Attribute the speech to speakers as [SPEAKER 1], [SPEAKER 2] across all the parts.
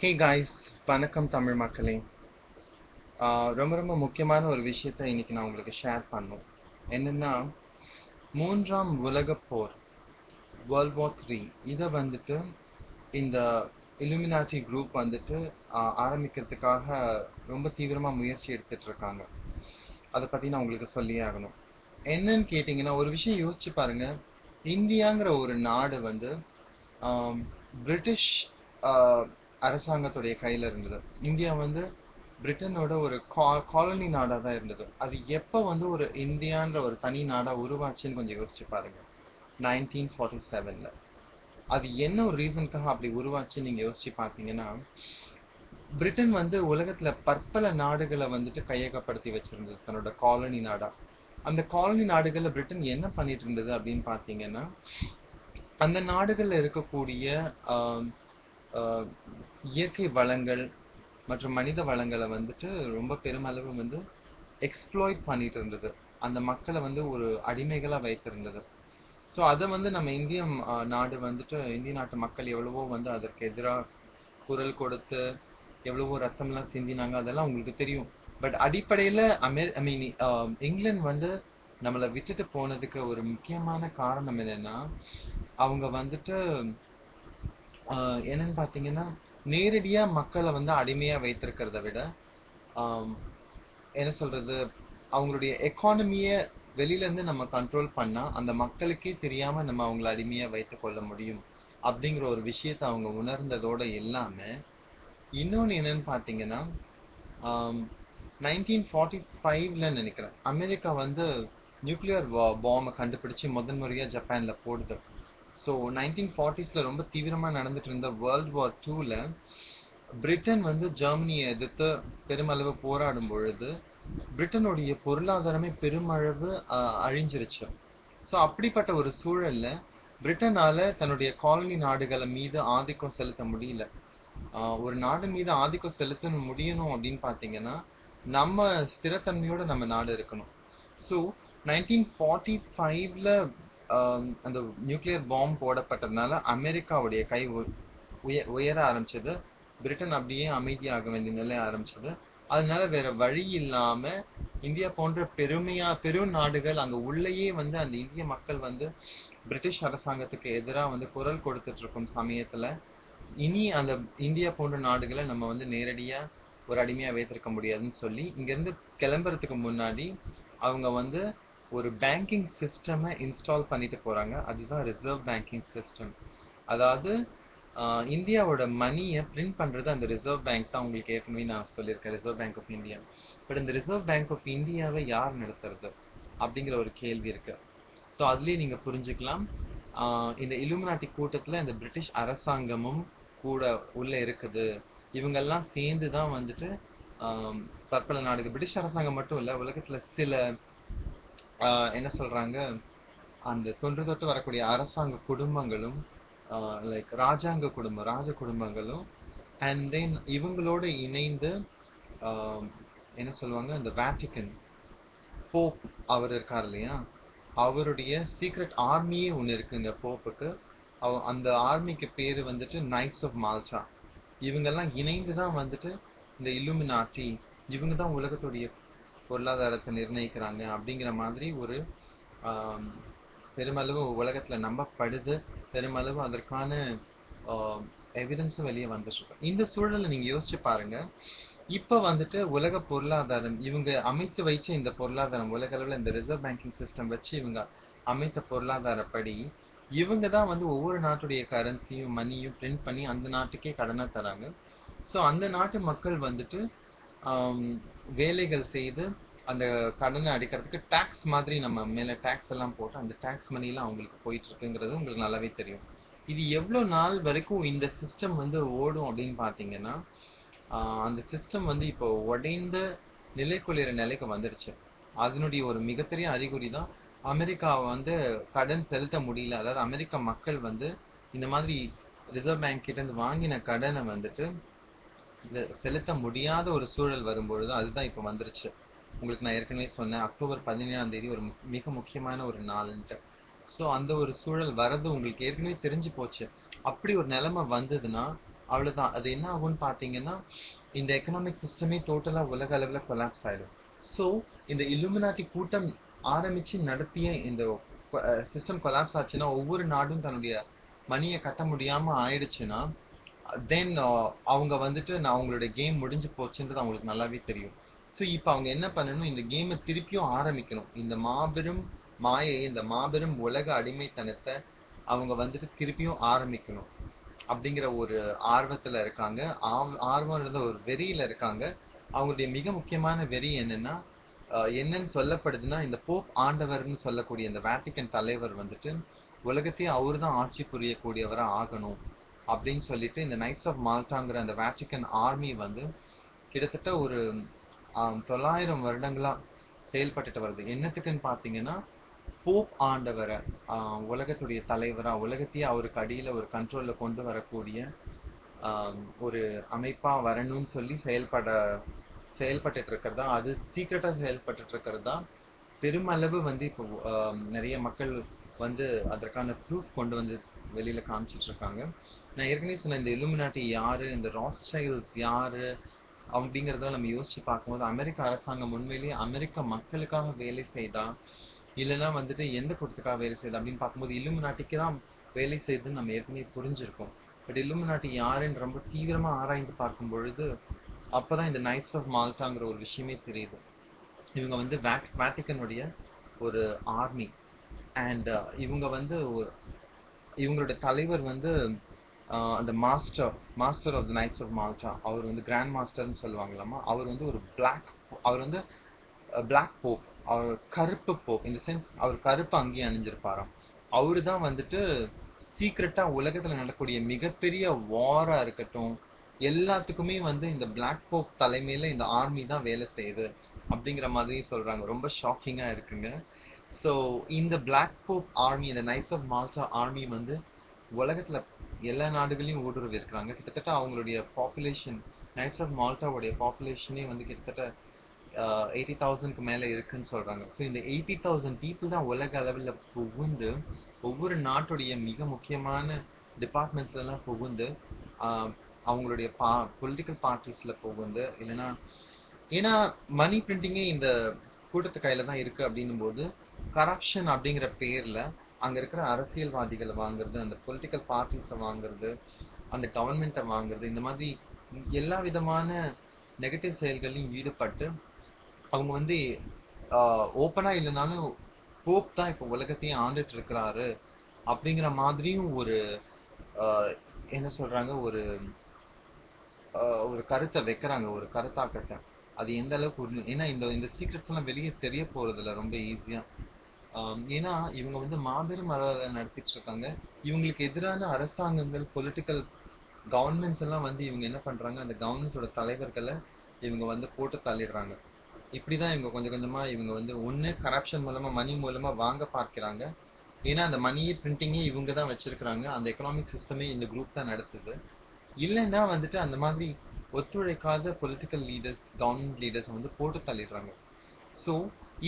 [SPEAKER 1] Hey guys, வணக்கம் தமிழ் மக்களே. ரொம்ப ரொம்ப முக்கியமான ஒரு விஷயத்தை இன்னைக்கு நான் உங்களுக்கு ஷேர் பண்ணணும். என்னன்னா, மூன்றாம் உலகப் போர், வேர்ல்ட் வார் 3, இதை வந்துட்டு இந்த இலுமினாட்டி குரூப் வந்துட்டு ஆரம்பிக்கிறதுக்காக ரொம்ப தீவிரமா முயற்சி எடுத்துட்டு இருக்காங்க. அதை பத்தி நான் உங்களுக்கு சொல்லியே ஆகணும். என்னன்னு கேட்டீங்கன்னா, ஒரு விஷயம் யோசிச்சு பாருங்க. இந்தியாங்கிற ஒரு நாடு வந்து ஆம், பிரிட்டிஷ் அரசாங்கத்துடைய கையில இருந்தது. இந்தியா வந்து பிரிட்டனோட ஒரு காலனி நாடா தான் இருந்தது. அது எப்ப வந்து ஒரு இந்தியான்ற ஒரு தனி நாடா உருவாச்சுன்னு கொஞ்சம் யோசிச்சு பாருங்க. 1947ல. அது என்ன ஒரு ரீசனுக்காக அப்படி உருவாச்சுன்னு நீங்க யோசிச்சு பார்த்தீங்கன்னா, பிரிட்டன் வந்து உலகத்துல பற்பல நாடுகளை வந்துட்டு கையகப்படுத்தி வச்சிருந்தது தன்னோட காலனி நாடா. அந்த காலனி நாடுகள்ல பிரிட்டன் என்ன பண்ணிட்டு இருந்தது அப்படின்னு பார்த்தீங்கன்னா, அந்த நாடுகள்ல இருக்கக்கூடிய ஆஹ் ஆஹ் இயற்கை வளங்கள் மற்றும் மனித வளங்களை வந்துட்டு ரொம்ப பெருமளவு வந்து எக்ஸ்ப்ளாய்ட் பண்ணிட்டு இருந்தது. அந்த மக்களை வந்து ஒரு அடிமைகளா வைத்திருந்தது. ஸோ அதை வந்து நம்ம இந்திய நாடு வந்துட்டு இந்திய நாட்டு மக்கள் எவ்வளவோ வந்து அதற்கு எதிராக குரல் கொடுத்து எவ்வளவோ ரத்தம்லாம் சிந்தினாங்க, அதெல்லாம் உங்களுக்கு தெரியும். பட் அடிப்படையில இங்கிலாந்து வந்து நம்மளை விட்டுட்டு போனதுக்கு ஒரு முக்கியமான காரணம் என்னன்னா, அவங்க வந்துட்டு என்னன்னு பாத்தீங்கன்னா, நேரடியா மக்களை வந்து அடிமையா வைத்திருக்கிறத விட ஆம், என்ன சொல்றது, அவங்களுடைய எக்கானமிய வெளியில இருந்து நம்ம கண்ட்ரோல் பண்ணா அந்த மக்களுக்கே தெரியாம நம்ம அவங்கள அடிமையா வைத்துக் கொள்ள முடியும் அப்படிங்கிற ஒரு விஷயத்த அவங்க உணர்ந்ததோட இல்லாம, இன்னொன்னு என்னன்னு பாத்தீங்கன்னா, 1945ல நினைக்கிறேன் அமெரிக்கா வந்து நியூக்ளியர் பாம்பை கண்டுபிடிச்சு முதன் முறையா ஜப்பான்ல போடுது. ஸோ 1940ஸ்ல ரொம்ப தீவிரமா நடந்துட்டு இருந்த வேர்ல்ட் வார் 2ல பிரிட்டன் வந்து ஜெர்மனியை எதிர்த்து பெருமளவு போராடும் பொழுது பிரிட்டனுடைய பொருளாதாரமே பெருமளவு அழிஞ்சிருச்சு. ஸோ அப்படிப்பட்ட ஒரு சூழல்ல பிரிட்டனால தன்னுடைய காலனி நாடுகளை மீது ஆதிக்கம் செலுத்த முடியல. ஒரு நாடு மீது ஆதிக்கம் செலுத்த முடியணும் அப்படின்னு பார்த்தீங்கன்னா, நம்ம ஸ்திரத்தன்மையோட நம்ம நாடு இருக்கணும். ஸோ 1945ல அந்த நியூக்ளியர் பாம்பு போடப்பட்டதுனால அமெரிக்காவுடைய கை உயர ஆரம்பிச்சது. பிரிட்டன் அப்படியே அமைதியாக வேண்டிய நிலை ஆரம்பிச்சது. அதனால வேற வழி இல்லாம இந்தியா போன்ற பெரும் நாடுகள் அங்க உள்ளேயே வந்து அந்த இந்திய மக்கள் வந்து பிரிட்டிஷ் அரசாங்கத்துக்கு எதிராக வந்து குரல் கொடுத்துட்டு இருக்கும் சமயத்துல, இனி அந்த இந்தியா போன்ற நாடுகளை நம்ம வந்து நேரடியா ஒரு அடிமையா வைத்திருக்க முடியாதுன்னு சொல்லி இங்க இருந்து கிளம்புறதுக்கு முன்னாடி அவங்க வந்து ஒரு பேங்கிங் சிஸ்டமை இன்ஸ்டால் பண்ணிட்டு போறாங்க. அதுதான் ரிசர்வ் பேங்கிங் சிஸ்டம். அதாவது இந்தியாவோட மணியை பிரிண்ட் பண்றது அந்த ரிசர்வ் பேங்க் தான். உங்களுக்கு ஏற்கனவே நான் சொல்லியிருக்கேன், reserve bank of India. But இந்த ரிசர்வ் பேங்க் ஆஃப் இந்தியாவை யார் நடத்துறது அப்படிங்கிற ஒரு கேள்வி இருக்கு. ஸோ அதுலயே நீங்க புரிஞ்சுக்கலாம், இந்த இலுமினாட்டி கூட்டத்துல இந்த பிரிட்டிஷ் அரசாங்கமும் கூட உள்ள இருக்குது. இவங்கெல்லாம் சேர்ந்து தான் வந்துட்டு பற்பல நாடுகள், பிரிட்டிஷ் அரசாங்கம் மட்டும் இல்ல, உலகத்துல சில என்ன சொல்றாங்க, அந்த தொன்று தொட்டு வரக்கூடிய அரசாங்க குடும்பங்களும், லைக் ராஜாங்க குடும்பம், ராஜ குடும்பங்களும், அண்ட் தென் இவங்களோட இணைந்து என்ன சொல்லுவாங்க, இந்த வேட்டிக்கன் போப் அவர் இருக்கார் இல்லையா, அவருடைய சீக்ரெட் ஆர்மியே ஒன்று இருக்குங்க போப்புக்கு. அந்த ஆர்மிக்கு பேரு வந்துட்டு நைட்ஸ் ஆஃப் மால்டா. இவங்கெல்லாம் இணைந்து தான் வந்துட்டு இந்த இல்லுமினாட்டி, இவங்க தான் உலகத்துடைய பொருளாதாரத்தை நிர்ணயிக்கிறாங்க அப்படிங்கிற மாதிரி ஒரு பெருமளவு உலகத்துல நம்பப்படுது. பெருமளவு அதற்கான எவிடன்ஸும் வெளியே வந்துட்டு இருக்கு. இந்த சூழலை நீங்க யோசிச்சு பாருங்க. இப்ப வந்துட்டு உலக பொருளாதாரம் இவங்க அமைத்து வச்ச இந்த பொருளாதாரம், உலக அளவுல இந்த ரிசர்வ் பேங்கிங் சிஸ்டம் வச்சு இவங்க அமைத்த பொருளாதாரப்படி இவங்க தான் வந்து ஒவ்வொரு நாட்டுடைய கரன்சியும் மணியும் பிரிண்ட் பண்ணி அந்த நாட்டுக்கே கடனா தராங்க. ஸோ அந்த நாட்டு மக்கள் வந்துட்டு வேலைகள் செய்து அந்த கடனை அடைக்கிறதுக்கு டாக்ஸ் மாதிரி நம்ம மேல டாக்ஸ் எல்லாம் போட்டு அந்த டாக்ஸ் மணி எல்லாம் அவங்களுக்கு போயிட்டு இருக்குங்கிறது உங்களுக்கு நல்லாவே தெரியும். இது எவ்வளவு நாள் வரைக்கும் இந்த சிஸ்டம் வந்து ஓடும் அப்படின்னு பாத்தீங்கன்னா, அந்த சிஸ்டம் வந்து இப்போ உடைந்த நிலை கொள்ளிற நிலைக்கு வந்துருச்சு. அதனுடைய ஒரு மிகப்பெரிய அறிகுறி தான் அமெரிக்காவை வந்து கடன் செலுத்த முடியல. அதாவது அமெரிக்க மக்கள் வந்து இந்த மாதிரி ரிசர்வ் பேங்க் கிட்ட இருந்து வாங்கின கடனை வந்துட்டு செலுத்த முடியாத ஒரு சூழல் வரும்பொழுது அதுதான் இப்ப வந்துருச்சு. உங்களுக்கு நான் ஏற்கனவே சொன்னேன், அக்டோபர் 17ஆம் தேதி ஒரு மிக முக்கியமான ஒரு நாள்ன்ட்டு. ஸோ அந்த ஒரு சூழல் வர்றது உங்களுக்கு ஏற்கனவே தெரிஞ்சு போச்சு. அப்படி ஒரு நிலைமை வந்ததுன்னா அவ்வளவுதான். அது என்ன ஆகும்னு பாத்தீங்கன்னா இந்த எக்கனாமிக் சிஸ்டமே டோட்டலா உலக அளவுல கொலாப்ஸ் ஆயிடும். சோ இந்த இல்லுமினாட்டி கூட்டம் ஆரம்பிச்சு நடத்திய இந்த சிஸ்டம் கொலாப்ஸ் ஆச்சுன்னா, ஒவ்வொரு நாடும் தன்னுடைய மணியை கட்ட முடியாம ஆயிடுச்சுன்னா, தென் அவங்க வந்துட்டு நான் அவங்களோட கேம் முடிஞ்சு போச்சுன்றது அவங்களுக்கு நல்லாவே தெரியும். ஸோ இப்போ அவங்க என்ன பண்ணணும், இந்த கேமை திருப்பியும் ஆரம்பிக்கணும். இந்த மாபெரும் மாயை, இந்த மாபெரும் உலக அடிமைத்தனத்தை அவங்க வந்துட்டு திருப்பியும் ஆரம்பிக்கணும் அப்படிங்கிற ஒரு ஆர்வத்துல இருக்காங்க. ஆர்வம் இருந்த ஒரு வெறியில இருக்காங்க. அவங்களுடைய மிக முக்கியமான வெறி என்னன்னா, என்னன்னு சொல்லப்படுதுன்னா, இந்த போப் ஆண்டவர்னு சொல்லக்கூடிய இந்த வேட்டிக்கன் தலைவர் வந்துட்டு உலகத்தையே அவரு தான் ஆட்சி புரியக்கூடியவரா ஆகணும் அப்படின்னு சொல்லிட்டு இந்த நைட்ஸ் ஆஃப் மால்டாங்கிற அந்த வேட்டிக்கன் ஆர்மி வந்து கிட்டத்தட்ட ஒரு 900 வருடங்களா செயல்பட்டுட்டு வருது. என்னத்துக்குன்னு பாத்தீங்கன்னா, போப் ஆண்டவரை உலகத்துடைய தலைவரா, உலகத்தையே அவருக்கு அடியில ஒரு கண்ட்ரோல்ல கொண்டு வரக்கூடிய ஒரு அமைப்பா வரணும்னு சொல்லி செயல்பட்டுட்டு இருக்கிறதா, அது சீக்கிரட்டா செயல்பட்டுட்டு இருக்கிறதா பெருமளவு வந்து இப்போ நிறைய மக்கள் வந்து அதற்கான ப்ரூஃப் கொண்டு வந்து வெளியில காமிச்சிட்டு இருக்காங்க. நான் ஏற்கனவே சொன்ன இந்த இல்லுமினாட்டி யாரு, இந்த ராத்சைல்ட்ஸ் யாரு அப்படிங்கறத நம்ம யோசிச்சு பார்க்கும்போது, அமெரிக்க அரசாங்கம் உண்மையிலேயே அமெரிக்க மக்களுக்காக வேலை செய்தா, இல்லைன்னா வந்துட்டு எந்த கூட்டத்துக்காக வேலை செய்யுது அப்படின்னு பார்க்கும்போது இல்லுமினாட்டிக்கு தான் வேலை செய்யுதுன்னு நம்ம ஏற்கனவே புரிஞ்சிருக்கோம். பட் இல்லுமினாட்டி யாருன்னு ரொம்ப தீவிரமா ஆராய்ந்து பார்க்கும் பொழுது அப்பதான் இந்த நைட்ஸ் ஆஃப் மால்டாங்கிற ஒரு விஷயமே தெரியுது. இவங்க வந்து வேட்டிக்கனுடைய ஒரு ஆர்மி. அண்ட் இவங்க வந்து இவங்களோட தலைவர் வந்து அந்த master of the knights of Malta, அவர் வந்து கிராண்ட் மாஸ்டர்னு சொல்லுவாங்களாமா. அவர் வந்து ஒரு அவர் வந்து பிளாக் போப், அவர் கருப்பு போப். இந்த சென்ஸ் அவர் கருப்பு அங்கேயே அணிஞ்சிருப்பாராம். அவரு தான் வந்துட்டு சீக்கிரட்டா உலகத்துல நடக்கக்கூடிய மிகப்பெரிய வாரா இருக்கட்டும், எல்லாத்துக்குமே வந்து இந்த பிளாக் போப் தலைமையில இந்த ஆர்மி தான் வேலை செய்யுது அப்படிங்கிற மாதிரி சொல்றாங்க. ரொம்ப ஷாக்கிங்கா இருக்குங்க. ஸோ இந்த பிளாக் போப் ஆர்மி, இந்த நைட்ஸ் ஆஃப் மால்டா ஆர்மி வந்து உலகத்துல எல்லா நாடுகளையும் ஊடுருவி இருக்கிறாங்க. கிட்டத்தட்ட அவங்களுடைய பாப்புலேஷன், நைட்ஸ் ஆஃப் மால்டாவுடைய பாப்புலேஷனே வந்து கிட்டத்தட்ட 80,000க்கு மேல இருக்குன்னு சொல்றாங்க. ஸோ இந்த 80,000 பீப்புள் தான் உலக அளவில் புகுந்து ஒவ்வொரு நாட்டுடைய மிக முக்கியமான டிபார்ட்மெண்ட்ஸ்ல எல்லாம் புகுந்து அவங்களுடைய பொலிட்டிக்கல் பார்ட்டிஸ்ல புகுந்து, இல்லைன்னா ஏன்னா மணி பிரிண்டிங்கே இந்த கூட்டத்து கையில தான் இருக்கு அப்படின்னும் போது, கரப்ஷன் அப்படிங்கிற பேர்ல அங்க இருக்கிற அரசியல்வாதிகளை வாங்குறது, அந்த பொலிட்டிக்கல் பார்ட்டிஸை வாங்குறது, அந்த கவர்மெண்ட்டை வாங்குறது, இந்த மாதிரி எல்லா விதமான நெகட்டிவ் செயல்களையும் ஈடுபட்டு அவங்க வந்து ஓப்பனா இல்லைனாலும் போப் தான் இப்ப உலகத்தையும் ஆண்டுட்டு இருக்கிறாரு அப்படிங்கிற மாதிரியும் ஒரு என்ன சொல்றாங்க, ஒரு ஒரு கருத்தை வைக்கிறாங்க, ஒரு கருத்தாக்கத்தை. அது எந்த அளவுக்கு ஏன்னா இந்த சீக்ரெட்ஸ் எல்லாம் வெளியே தெரிய போறது இல்ல ரொம்ப ஈஸியா. ஏன்னா இவங்க வந்து மாபெரும் அளவுல நடத்திட்டு இருக்காங்க. இவங்களுக்கு எதிரான அரசாங்கங்கள், பொலிட்டிக்கல் கவர்மெண்ட்ஸ் எல்லாம் வந்து இவங்க என்ன பண்றாங்க, அந்த கவர்மெண்ட்ஸோட தலைவர்களை இவங்க வந்து போட்டு தள்ளிடுறாங்க. இப்படிதான் இவங்க கொஞ்சம் கொஞ்சமா இவங்க வந்து ஒண்ணு கரப்ஷன் மூலமா, மணி மூலமா வாங்க பார்க்கிறாங்க. ஏன்னா அந்த மணியை பிரிண்டிங்கே இவங்க தான் வச்சிருக்கிறாங்க, அந்த எக்கனாமிக் சிஸ்டமே இந்த குரூப் தான் நடத்துது. இல்லைன்னா வந்துட்டு அந்த மாதிரி ஒத்துழைக்காத பொலிட்டிக்கல் லீடர்ஸ், கவர்மெண்ட் லீடர்ஸ் வந்து போட்டு தள்ளிடுறாங்க. ஸோ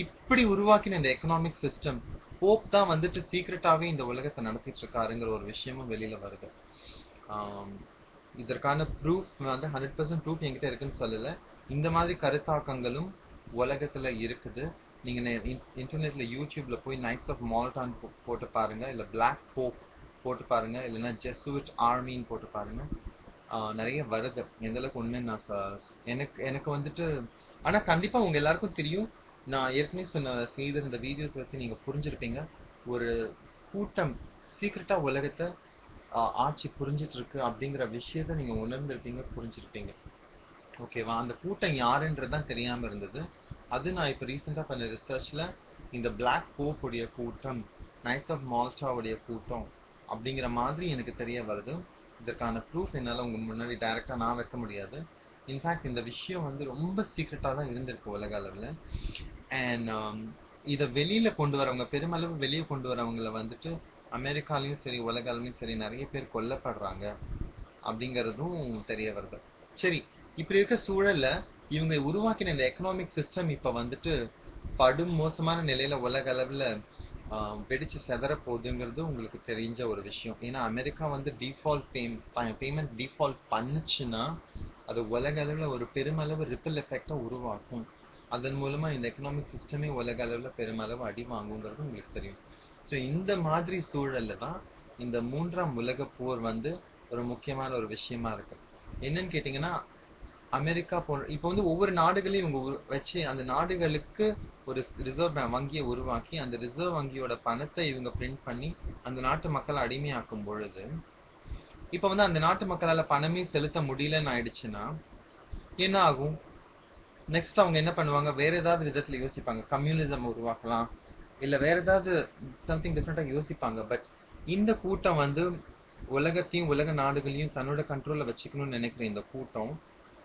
[SPEAKER 1] இப்படி உருவாக்கின இந்த எக்கனாமிக் சிஸ்டம் போப் தான் வந்துட்டு சீக்ரெட்டாவே இந்த உலகத்தை நடத்திட்டு இருக்காருங்கிற ஒரு விஷயமும் வெளியில வருது. இதற்கான ப்ரூஃப் வந்து 100% ப்ரூஃப் என்கிட்ட இருக்குன்னு சொல்லல. இந்த மாதிரி கருத்தாக்கங்களும் உலகத்துல இருக்குது. நீங்க இன்டர்நெட்ல யூடியூப்ல போய் நைட்ஸ் ஆஃப் மால்டான் போட்டு பாருங்க, இல்ல பிளாக் போப் போட்டு பாருங்க, இல்லைன்னா ஜெசூட் ஆர்மின்னு போட்டு பாருங்க. நிறைய வருது. எந்த அளவுக்கு உண்மைன்னு நான் எனக்கு வந்துட்டு, ஆனா கண்டிப்பா உங்க எல்லாருக்கும் தெரியும். நான் ஏற்கனவே செய்த இந்த வீடியோஸ் வச்சு நீங்க புரிஞ்சிருப்பீங்க. ஒரு கூட்டம் சீக்கிரட்டா உலகத்தை ஆட்சி புரிஞ்சிட்டு இருக்கு அப்படிங்கிற விஷயத்த நீங்க உணர்ந்திருப்பீங்க, புரிஞ்சிருப்பீங்க. ஓகேவா? அந்த கூட்டம் யாருன்றதுதான் தெரியாம இருந்தது. அது நான் இப்ப ரீசெண்டா பண்ண ரிசர்ச்ல இந்த பிளாக் போப் உடைய கூட்டம், நைட்ஸ் ஆஃப் மால்டா உடைய கூட்டம் அப்படிங்கிற மாதிரி எனக்கு தெரிய வருது. இதற்கான ப்ரூஃப் என்னால உங்க முன்னாடி டைரக்டா நான் வைக்க முடியாது. இன்ஃபேக்ட் இந்த விஷயம் வந்து ரொம்ப சீக்ரெட்டா தான் இருந்திருக்கு உலக அளவுல. அண்ட் இதை வெளியில கொண்டு வரவங்க, பெருமளவு வெளியே கொண்டு வரவங்களை வந்துட்டு அமெரிக்காலையும் சரி உலக அளவுலையும் சரி நிறைய பேர் கொல்லப்படுறாங்க அப்படிங்கறதும் தெரிய வருது. சரி, இப்படி இருக்க சூழல்ல இவங்க உருவாக்கின இந்த எக்கனாமிக் சிஸ்டம் இப்ப வந்துட்டு படும் மோசமான நிலையில உலக அளவுல வெடிச்சு செதற போகுதுங்கிறது உங்களுக்கு தெரிஞ்ச ஒரு விஷயம். ஏன்னா அமெரிக்கா வந்து பேமெண்ட் டிஃபால்ட் பண்ணுச்சுன்னா அது உலக அளவில் ஒரு பெருமளவு ரிப்பிள் எஃபெக்டை உருவாக்கும். அதன் மூலமா இந்த எக்கனாமிக் சிஸ்டமே உலக அளவில் பெருமளவு அடி வாங்குங்கிறது உங்களுக்கு தெரியும். ஸோ இந்த மாதிரி சூழல்ல தான் இந்த 3ஆம் உலகப் போர் வந்து ஒரு முக்கியமான ஒரு விஷயமா இருக்கு. என்னன்னு கேட்டீங்கன்னா, அமெரிக்கா போன்ற இப்போ வந்து ஒவ்வொரு நாடுகளையும் இவங்க வச்சு அந்த நாடுகளுக்கு ஒரு ரிசர்வ் வங்கியை உருவாக்கி அந்த ரிசர்வ் வங்கியோட பணத்தை இவங்க பிரிண்ட் பண்ணி அந்த நாட்டு மக்களை அடிமையாக்கும் பொழுது, இப்போ வந்து அந்த நாட்டு மக்களால பணமே செலுத்த முடியலன்னு ஆயிடுச்சுன்னா என்ன ஆகும்? நெக்ஸ்ட் அவங்க என்ன பண்ணுவாங்க? வேற ஏதாவது விதத்துல யோசிப்பாங்க. கம்யூனிசம் உருவாக்கலாம், இல்ல வேற ஏதாவது சம்திங் டிஃப்ரெண்டா யோசிப்பாங்க. பட் இந்த கூட்டம் வந்து உலகத்தையும் உலக நாடுகளையும் தன்னோட கண்ட்ரோல்ல வச்சுக்கணும்னு நினைக்கிற இந்த கூட்டம்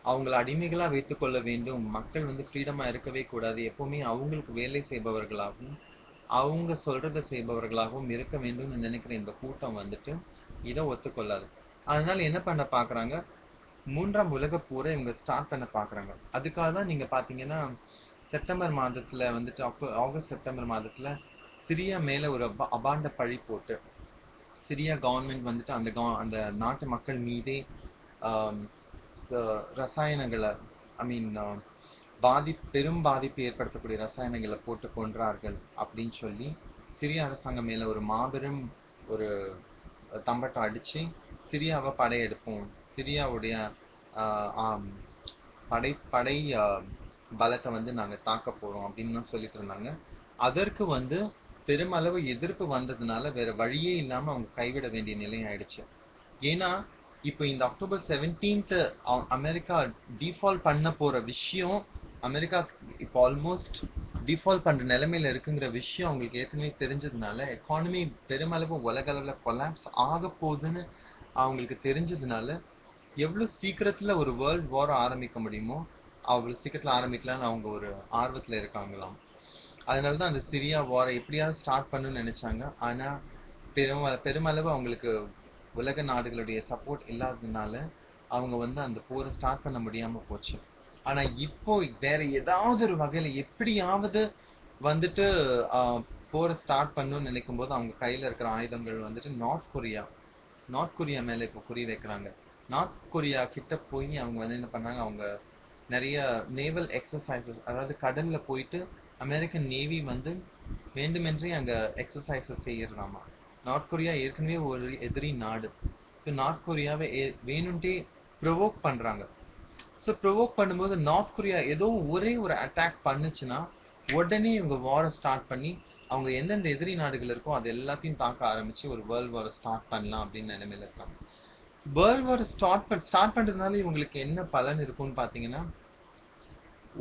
[SPEAKER 1] அவங்கள அடிமைகளா வைத்துக் கொள்ள வேண்டும். மக்கள் வந்து ஃப்ரீடமா இருக்கவே கூடாது. எப்பவுமே அவங்களுக்கு வேலை செய்பவர்களாகவும் அவங்க சொல்றதை செய்பவர்களாகவும் இருக்க வேண்டும்னு நினைக்கிற இந்த கூட்டம் வந்துட்டு இதை ஒத்துக்கொள்ளாது. அதனால என்ன பண்ண பாக்குறாங்க? 3ஆம் உலகப் போரை இவங்க ஸ்டார்ட் பண்ண பாக்குறாங்க. அதுக்காக தான் நீங்க பாத்தீங்கன்னா செப்டம்பர் மாதத்துல வந்துட்டு ஆகஸ்ட் செப்டம்பர் மாதத்துல சிரியா மேல ஒரு அபாண்ட பழி போட்டு சிரியா கவர்மெண்ட் வந்துட்டு அந்த நாட்டு மக்கள் மீதே ஆம், ரசாயனங்களை ஐ மீன் பெரும் பாதிப்பு ஏற்படுத்தக்கூடிய ரசாயனங்களை போட்டு கொன்றார்கள் அப்படின்னு சொல்லி சிரிய அரசாங்கம் மேல ஒரு மாபெரும் ஒரு தம்பட்டம் அடிச்சு சிரியாவை படையெடுப்போம், சிரியாவுடைய ஆஹ் ஆம், படை படை பலத்தை வந்து நாங்க தாக்க போறோம் அப்படின்னு சொல்லிட்டு இருந்தாங்க. அதற்கு வந்து பெருமளவு எதிர்ப்பு வந்ததுனால வேற வழியே இல்லாம அவங்க கைவிட வேண்டிய நிலை ஆயிடுச்சு. ஏன்னா இப்போ இந்த அக்டோபர் 17th அமெரிக்கா டிஃபால்ட் பண்ண போற விஷயம், அமெரிக்கா இப்போ ஆல்மோஸ்ட் டிஃபால்ட் பண்ற நிலைமையில இருக்குங்கிற விஷயம் அவங்களுக்கு ஏற்கனவே தெரிஞ்சதுனால எக்கானமி பெருமளவு உலக அளவுல கொலாப்ஸ் ஆக போகுதுன்னு அவங்களுக்கு தெரிஞ்சதுனால எவ்வளவு சீக்கிரத்துல ஒரு வேர்ல்ட் வார் ஆரம்பிக்க முடியுமோ அவ்வளவு சீக்கிரத்துல ஆரம்பிக்கலாம்னு அவங்க ஒரு ஆர்வத்துல இருக்காங்களாம். அதனாலதான் அந்த சிரியா வாரை எப்படியாவது ஸ்டார்ட் பண்ணணும்னு நினைச்சாங்க. ஆனா பெருமளவு அவங்களுக்கு உலக நாடுகளுடைய சப்போர்ட் இல்லாததுனால அவங்க வந்து அந்த போரை ஸ்டார்ட் பண்ண முடியாம போச்சு. ஆனா இப்போ வேற ஏதாவது ஒரு வகையில எப்படியாவது வந்துட்டு ஆஹ், போரை ஸ்டார்ட் பண்ணணும்னு நினைக்கும் போது அவங்க கையில இருக்கிற ஆயுதங்கள் வந்துட்டு நார்த் கொரியா மேல இப்போ குறி வைக்கிறாங்க. நார்த் கொரியா கிட்ட போய் அவங்க வந்து என்ன பண்ணாங்க? அவங்க நிறைய நேவல் எக்ஸசைசஸ், அதாவது கடல்ல போயிட்டு அமெரிக்கன் நேவி வந்து வேண்டுமென்றே அங்க எக்ஸசைசஸ் செய்யறாமா. நார்த் கொரியா ஏற்கனவே ஒரு எதிரி நாடு. ஸோ நார்த் கொரியாவை வேணும்ட்டே ப்ரொவோக் பண்றாங்க. ஸோ ப்ரொவோக் பண்ணும்போது நார்த் கொரியா ஏதோ ஒரே ஒரு அட்டாக் பண்ணுச்சுன்னா உடனே இவங்க வாரை ஸ்டார்ட் பண்ணி அவங்க எந்தெந்த எதிரி நாடுகள் இருக்கோ அது எல்லாத்தையும் தாக்க ஆரம்பிச்சு ஒரு வேர்ல்ட் வாரை ஸ்டார்ட் பண்ணலாம் அப்படின்னு நிலைமையில இருக்காங்க. வேர்ல்ட் வார் ஸ்டார்ட் பண்றதுனால இவங்களுக்கு என்ன பலன் இருக்கும்னு பாத்தீங்கன்னா,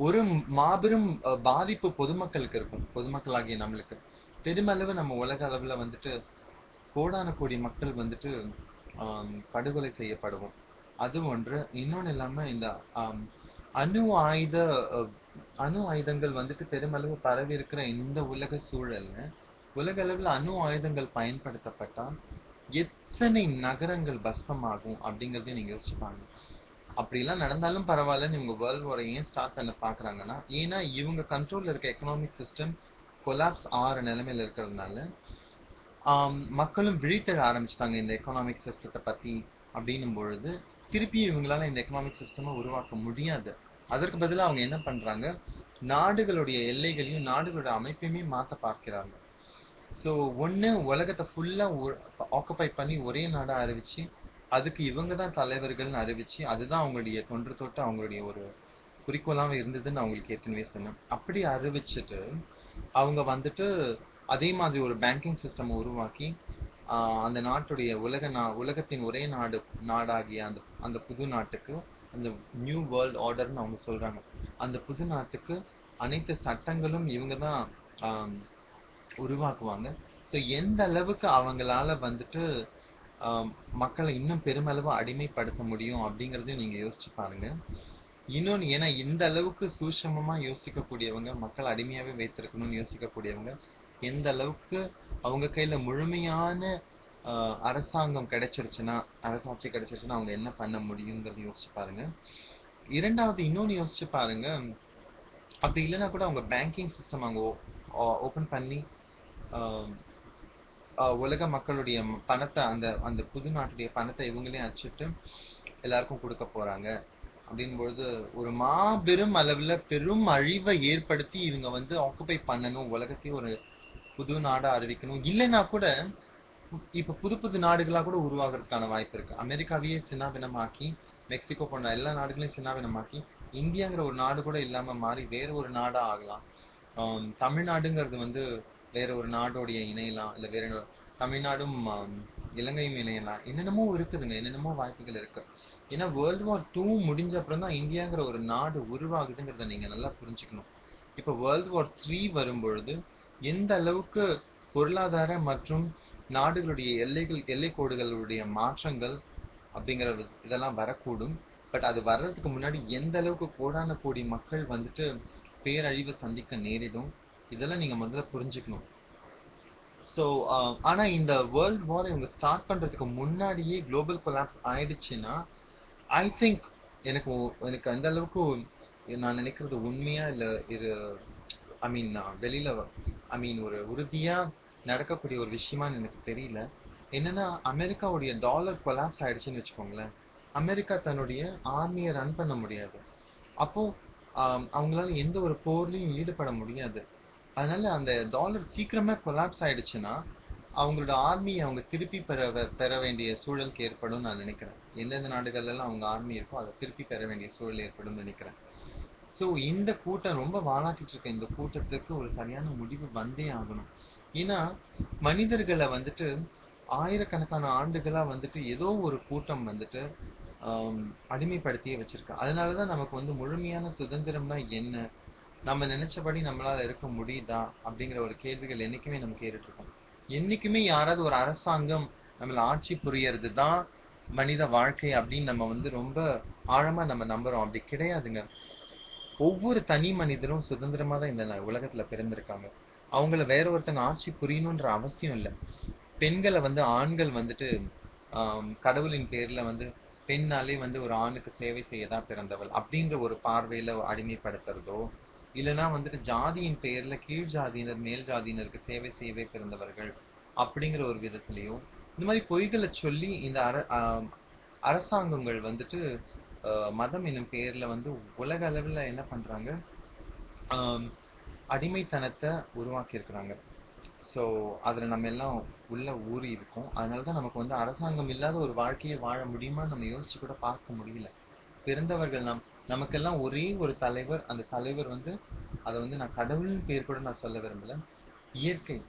[SPEAKER 1] ஒரு மாபெரும் பாதிப்பு பொதுமக்களுக்கு இருக்கும். பொதுமக்களாகிய நம்மளுக்கு பெருமளவு நம்ம உலக அளவுல வந்துட்டு கோடான கோடி மக்கள் வந்துட்டு படுகொலை செய்யப்படுவோம். அது ஒன்று. இன்னொன்னு இல்லாம இந்த ஆம், அணு ஆயுத அஹ், அணு ஆயுதங்கள் வந்துட்டு பெருமளவு பரவி இருக்கிற இந்த உலக சூழல்ல உலக அளவுல அணு ஆயுதங்கள் பயன்படுத்தப்பட்டால் எத்தனை நகரங்கள் பஸ்மமாகும் அப்படிங்கறதையும் நீங்க யோசிச்சு பாருங்க. அப்படிலாம் நடந்தாலும் பரவாயில்லன்னு இவங்க வேர்ல்ட் வாரை ஏன் ஸ்டார்ட் பண்ண பாக்குறாங்கன்னா, ஏன்னா இவங்க கண்ட்ரோல்ல இருக்க எக்கனாமிக் சிஸ்டம் கொலாப்ஸ் ஆற நிலைமையில இருக்கிறதுனால மக்களும் விழித்தெழ ஆரம்பிச்சிட்டாங்க இந்த எக்கனாமிக் சிஸ்டத்தை பத்தி. அப்படின்னும் பொழுது திருப்பி இவங்களால இந்த எக்கனாமிக் சிஸ்டமை உருவாக்க முடியாது. அதற்கு பதிலா அவங்க என்ன பண்றாங்க? நாடுகளுடைய எல்லைகளையும் நாடுகளோட அமைப்பையுமே மாத்த பார்க்கிறாங்க. ஸோ ஒண்ணு உலகத்தை ஃபுல்லா ஆக்குபை பண்ணி ஒரே நாடா அறிவிச்சு அதுக்கு இவங்க தான் தலைவர்கள்னு அறிவிச்சு அதுதான் அவங்களுடைய தொன்று தொட்டு அவங்களுடைய ஒரு குறிக்கோளாவே இருந்ததுன்னு அவங்களுக்கு ஏற்கனவே சொன்னேன். அப்படி அறிவிச்சுட்டு அவங்க வந்துட்டு அதே மாதிரி ஒரு பேங்கிங் சிஸ்டம் உருவாக்கி அந்த நாட்டுடைய உலகத்தின் ஒரே நாடாகிய அந்த அந்த புது நாட்டுக்கு அந்த நியூ வேர்ல்ட் ஆர்டர்னு அவங்க சொல்றாங்க. அந்த புது நாட்டுக்கு அனைத்து சட்டங்களும் இவங்க தான் உருவாக்குவாங்க. ஸோ எந்த அளவுக்கு அவங்களால வந்துட்டு ஆஹ் மக்களை இன்னும் பெருமளவு அடிமைப்படுத்த முடியும் அப்படிங்கறதையும் நீங்க யோசிச்சு பாருங்க. இன்னொன்னு, ஏன்னா இந்த அளவுக்கு சூட்சமமா யோசிக்கக்கூடியவங்க, மக்கள் அடிமையாவே வைத்திருக்கணும்னு யோசிக்கக்கூடியவங்க எந்த அளவுக்கு அவங்க கையில முழுமையான அரசாங்கம் கிடைச்சிருச்சுன்னா, அரசாட்சி கிடைச்சிருச்சுன்னா அவங்க என்ன பண்ண முடியுங்கிறத யோசிச்சு பாருங்க. இரண்டாவது இன்னொன்னு யோசிச்சு பாருங்க, அப்படி இல்லைன்னா கூட அவங்க பேங்கிங் சிஸ்டம் அவங்க ஓபன் பண்ணி ஆஹ் உலக மக்களுடைய பணத்தை அந்த அந்த புது நாட்டுடைய பணத்தை இவங்களே அச்சிட்டு எல்லாருக்கும் கொடுக்க போறாங்க அப்படின்பொழுது ஒரு மாபெரும் அளவுல பெரும் அழிவை ஏற்படுத்தி இவங்க வந்து ஆக்குபை பண்ணணும், உலகத்தையும் ஒரு புது நாடா அறிவிக்கணும். இல்லைன்னா கூட இப்ப புது புது நாடுகளா கூட உருவாகிறதுக்கான வாய்ப்பு இருக்கு. அமெரிக்காவையே சின்னாபின்னமாக்கி, மெக்சிகோ போன்ற எல்லா நாடுகளையும் சின்னாபின்னமாக்கி, இந்தியாங்கிற ஒரு நாடு கூட இல்லாம மாறி வேற ஒரு நாடா ஆகலாம். தமிழ்நாடுங்கிறது வந்து வேற ஒரு நாடோடைய இணையலாம், இல்ல வேற தமிழ்நாடும் இலங்கையும் இணையலாம். என்னென்னமோ இருக்குதுங்க, என்னென்னமோ வாய்ப்புகள் இருக்கு. ஏன்னா வேர்ல்டு வார் 2 முடிஞ்ச அப்புறம் தான் இந்தியாங்கிற ஒரு நாடு உருவாகுதுங்கிறத நீங்க நல்லா புரிஞ்சுக்கணும். இப்ப வேர்ல்டு வார் 3 வரும்பொழுது எந்த அளவுக்கு பொருளாதார மற்றும் நாடுகளுடைய எல்லை கோடுகளுடைய மாற்றங்கள் அப்படிங்கிற இதெல்லாம் வரக்கூடும். பட் அது வர்றதுக்கு முன்னாடி எந்த அளவுக்கு கோடான கோடி மக்கள் வந்துட்டு பேரழிவு சந்திக்க நேரிடும், இதெல்லாம் நீங்க முதல்ல புரிஞ்சுக்கணும். ஸோ ஆனா இந்த வேர்ல்ட் வார் இவங்க ஸ்டார்ட் பண்றதுக்கு முன்னாடியே குளோபல் கொலாப்ஸ் ஆயிடுச்சுன்னா ஐ திங்க் எனக்கு எனக்கு அந்த அளவுக்கு நான் நினைக்கிறது உண்மையா இல்ல இது ஐ மீன் வெளியில ஐ மீன் ஒரு உறுதியா நடக்கக்கூடிய ஒரு விஷயமான்னு எனக்கு தெரியல. என்னன்னா அமெரிக்காவுடைய டாலர் கொலாப்ஸ் ஆயிடுச்சுன்னு வச்சுக்கோங்களேன், அமெரிக்கா தன்னுடைய ஆர்மியை ரன் பண்ண முடியாது. அப்போ அவங்களால எந்த ஒரு போர்லயும் ஈடுபட முடியாது. அதனால அந்த டாலர் சீக்கிரமா கொலாப்ஸ் ஆயிடுச்சுன்னா அவங்களோட ஆர்மி அவங்க திருப்பி பெற வேண்டிய சூழலுக்கு ஏற்படும் நான் நினைக்கிறேன். எந்தெந்த நாடுகள்ல எல்லாம் அவங்க ஆர்மி இருக்கோ அதை திருப்பி பெற வேண்டிய சூழல் ஏற்படும் நினைக்கிறேன். ஸோ இந்த கூட்டம் ரொம்ப வாலாட்டிட்டு இருக்க இந்த கூட்டத்துக்கு ஒரு சரியான முடிவு வந்தே ஆகணும். ஏன்னா மனிதர்களை வந்துட்டு ஆயிரக்கணக்கான ஆண்டுகளா வந்துட்டு ஏதோ ஒரு கூட்டம் வந்துட்டு அடிமைப்படுத்தியே வச்சிருக்கு. அதனாலதான் நமக்கு வந்து முழுமையான சுதந்திரம்னா என்ன, நம்ம நினைச்சபடி நம்மளால இருக்க முடியுதா அப்படிங்கிற ஒரு கேள்விகள் என்னைக்குமே நம்ம கேட்டுட்டு இருக்கோம். என்னைக்குமே யாராவது ஒரு அரசாங்கம் நம்மள ஆட்சி புரியறது தான் மனித வாழ்க்கை அப்படின்னு நம்ம வந்து ரொம்ப ஆழமா நம்ம நம்புறோம். அப்படி கிடையாதுங்க. ஒவ்வொரு தனி மனிதரும் சுதந்திரமா தான் இந்த உலகத்துல பிறந்திருக்காங்க. அவங்கள வேற ஒருத்தங்க ஆட்சி புரியணும்ன்ற அவசியம் இல்லை. பெண்களை வந்து ஆண்கள் வந்துட்டு கடவுளின் பேர்ல வந்து பெண்ணாலே வந்து ஒரு ஆணுக்கு சேவை செய்யதான் பிறந்தவள் அப்படின்ற ஒரு பார்வையில அடிமைப்படுத்துறதோ, இல்லைன்னா வந்துட்டு ஜாதியின் பெயர்ல கீழ் ஜாதியினர் மேல் ஜாதியினருக்கு சேவை செய்யவே பிறந்தவர்கள் அப்படிங்கிற ஒரு விதத்திலையோ இந்த மாதிரி பொய்களை சொல்லி இந்த அரசாங்கங்கள் வந்துட்டு மதம் என்னும் பேர்ல வந்து உலக அளவுல என்ன பண்றாங்க, அடிமைத்தனத்தை உருவாக்கி இருக்கிறாங்க. ஸோ அதுல நம்ம எல்லாம் உள்ள ஊறி இருக்கோம். அதனாலதான் நமக்கு வந்து அரசாங்கம் இல்லாத ஒரு வாழ்க்கையை வாழ முடியுமா நம்ம யோசிச்சு கூட பார்க்க முடியல. பிறந்தவர்கள் நமக்கெல்லாம் ஒரே ஒரு தலைவர். அந்த தலைவர் வந்து அதை வந்து நான் கடவுளின் பேர் கூட நான் சொல்ல விரும்பல, இயற்கை.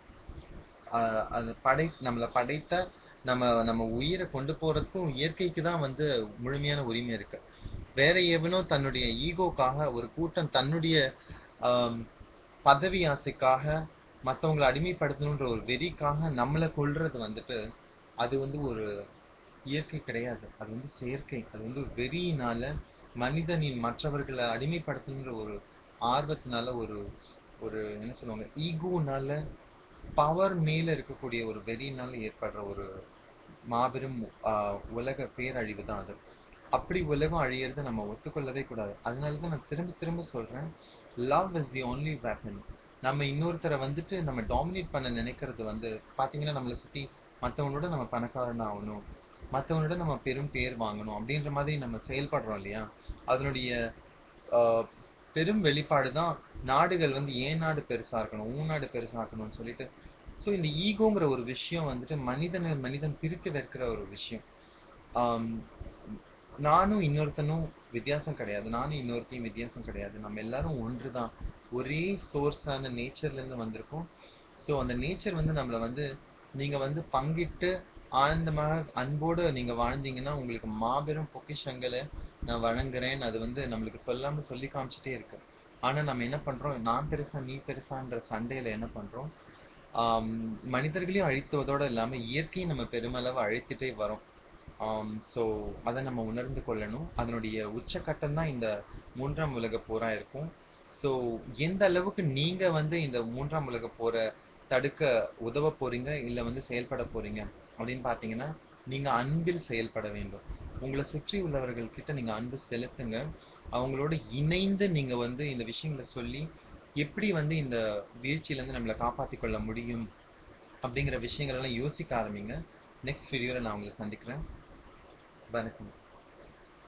[SPEAKER 1] அது நம்மளை படைத்த நம்ம நம்ம உயிரை கொண்டு போறதுக்கும் இயற்கைக்கு தான் வந்து முழுமையான உரிமை இருக்கு. வேற எவனோ தன்னுடைய ஈகோக்காக ஒரு கூட்டம் தன்னுடைய பதவி ஆசைக்காக மற்றவங்களை அடிமைப்படுத்தணுன்ற ஒரு வெறிக்காக நம்மளை கொள்றது வந்துட்டு அது வந்து ஒரு இயற்கை கிடையாது, அது வந்து செயற்கை. அது வந்து வெறியினால மனிதனின் மற்றவர்களை அடிமைப்படுத்தணுன்ற ஒரு ஆர்வத்தினால ஒரு ஒரு என்ன சொல்லுவாங்க ஈகோனால பவர் மேல இருக்கக்கூடிய ஒரு வெறியினால ஏற்படுற ஒரு மாபெரும் உலக பேரழிவு தான் அது. அப்படி உலகம் அழியறதை நம்ம ஒத்துக்கொள்ளவே கூடாது. அதனாலதான் நான் திரும்ப திரும்ப சொல்றேன், love is the only weapon. நம்ம இன்னொருத்தரை வந்துட்டு நம்ம டாமினேட் பண்ண நினைக்கிறது வந்து பாத்தீங்கன்னா நம்மளை சுத்தி மற்றவனோட நம்ம பணக்காரன் ஆகணும், மற்றவனோட நம்ம பெரும் பேர் வாங்கணும் அப்படின்ற மாதிரி நம்ம செயல்படுறோம் இல்லையா. அதனுடைய பெரும் வெளிப்பாடு தான் நாடுகள் வந்து ஏன் நாடு பெருசா இருக்கணும், ஊன் நாடு பெருசா இருக்கணும்னு சொல்லிட்டு. ஸோ இந்த ஈகோங்கிற ஒரு விஷயம் வந்துட்டு மனிதன் பிரித்து வைக்கிற ஒரு விஷயம். நானும் இன்னொருத்தனும் வித்தியாசம் கிடையாது, நானும் இன்னொருத்தையும் வித்தியாசம் கிடையாது. நம்ம எல்லாரும் ஒன்றுதான், ஒரே சோர்ஸான நேச்சர்ல இருந்து வந்திருக்கோம். ஸோ அந்த நேச்சர் வந்து நம்மளை வந்து நீங்க வந்து பங்கிட்டு ஆனந்தமாக அன்போடு நீங்க வாழ்ந்தீங்கன்னா உங்களுக்கு மாபெரும் பொக்கிஷங்களை நான் வழங்குறேன். அது வந்து நம்மளுக்கு சொல்லாம சொல்லி காமிச்சிட்டே இருக்கு. ஆனா நம்ம என்ன பண்றோம், நான் பெருசா நீ பெருசான்ற சண்டையில என்ன பண்றோம், மனிதர்களையும் அழித்துவதோடு இல்லாம இயற்கையும் நம்ம பெருமளவு அழித்துட்டே வரோம். ஸோ அதை நம்ம உணர்ந்து கொள்ளணும். அதனுடைய உச்சக்கட்டம் தான் இந்த 3ஆம் உலக போரா இருக்கும். ஸோ எந்த அளவுக்கு நீங்க வந்து இந்த 3ஆம் உலக போரை தடுக்க உதவ போறீங்க இல்ல வந்து செயல்பட போறீங்க அப்படின்னு பாத்தீங்கன்னா, நீங்க அன்பில் செயல்பட வேண்டும். உங்களை சுற்றி உள்ளவர்கள் கிட்ட நீங்க அன்பு செலுத்துங்க. அவங்களோட இணைந்து நீங்க வந்து இந்த விஷயங்களை சொல்லி எப்படி வந்து இந்த வீழ்ச்சியில இருந்து நம்மளை காப்பாத்திக் கொள்ள முடியும் அப்படிங்கிற விஷயங்கள் எல்லாம் யோசிக்க ஆரம்பிங்க. நெக்ஸ்ட் வீடியோல நான் உங்களை சந்திக்கிறேன். வணக்கம்.